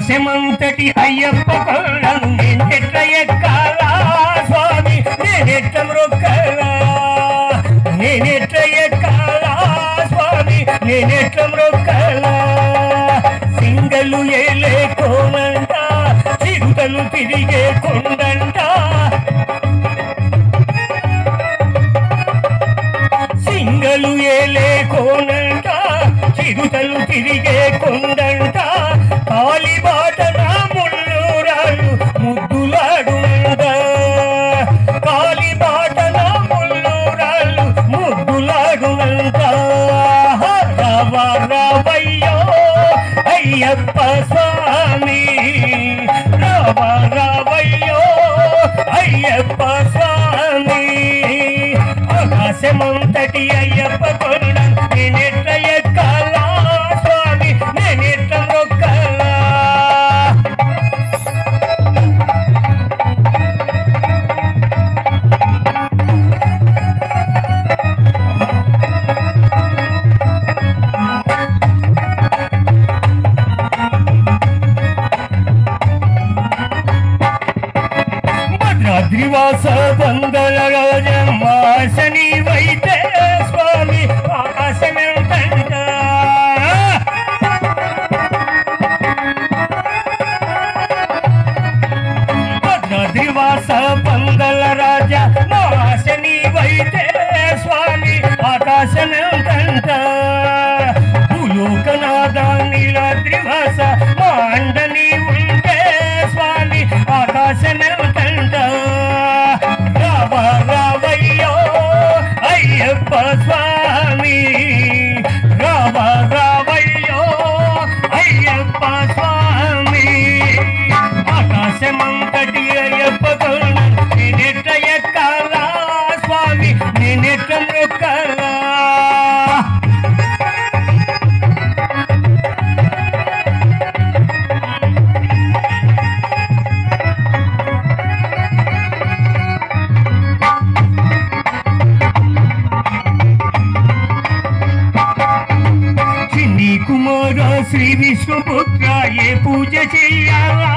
ఆకాశమంతటి అయ్యప్ప కొండను నేనెట్ల ఎక్కాలా స్వామి, నేనెట్ల మ్రొక్కాలా, నేనెట్ల ఎక్కాలా స్వామి, నేనెట్ల మ్రొక్కాలా. సింగలు ఏలే కోనంట, చిరుతలు తిరిగే కొండంట, సింగలు ఏలే కోనంట, చిరుతలు తిరిగే కొండంట. కాలిబాటన ముళ్ళూరాలు ముద్దులాడుండ, కాలిబాటన ముళ్ళూరాలు ముద్దులాడునంట. రావ రావయ్యో అయ్యప్ప స్వామి, రావ రావయ్యో అయ్యప్ప స్వామి. ఆకాశమంతటి అయ్యప్ప కొండ నేనెట్ల ఎక్కాలా స్వామి, నేనెట్ల మ్రొక్కాలా. భద్రాద్రివాస బందల రాజమాసని వైతే స్వామి ఆకాశమెంతంట. భద్రాద్రివాస బందల రాజ మాసని వైతే స్వామి ఆకాశమెంతంట. భూలోకనాథ నీలాద్రివాస మాండని ఉంటే స్వామి ఆకాశమెంతంట. రావ రావయ్యో అయ్యప్ప స్వామి, రావ రావయ్యో అయ్యప్ప స్వామి. ఆకాశమంతటి అయ్యప్ప కొండ నేనెట్ల ఎక్కాలా స్వామి, నేనెట్ల మ్రొక్కాలా. కుమార శ్రీ విష్ణుపుత్ర ఏ పూజ చెయ్యాలా,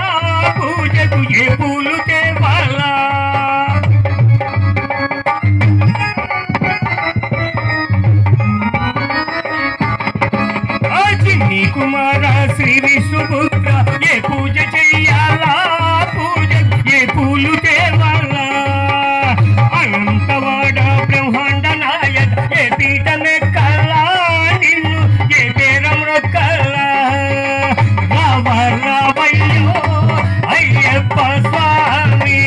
పూజకు ఏ పూలు తేవాలా. చిన్ని కుమార శ్రీ విష్ణుపుత్ర ఏ పూజ చెయ్యాలా, పూజకు ఏ పూలు తేవాలా. అనంతవాడ బ్రహ్మాండ నాయక ఏ పీఠమెక్కాలా, నిన్ను ఏ పేరం రొక్కాలా. రావ రావయ్యో అయ్యప్ప స్వామి,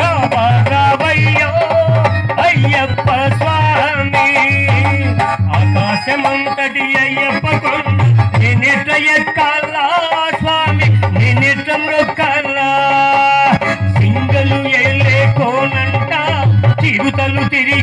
రావ రావయ్యో అయ్యప్ప స్వామి. ఆకాశమంతటి అయ్యప్ప కొండ నేనెట్ల ఎక్కాలా స్వామి, నేనెట్ల మ్రొక్కాలా. సింగలు ఏలే కోనంట, చిరుతలు తిరిగి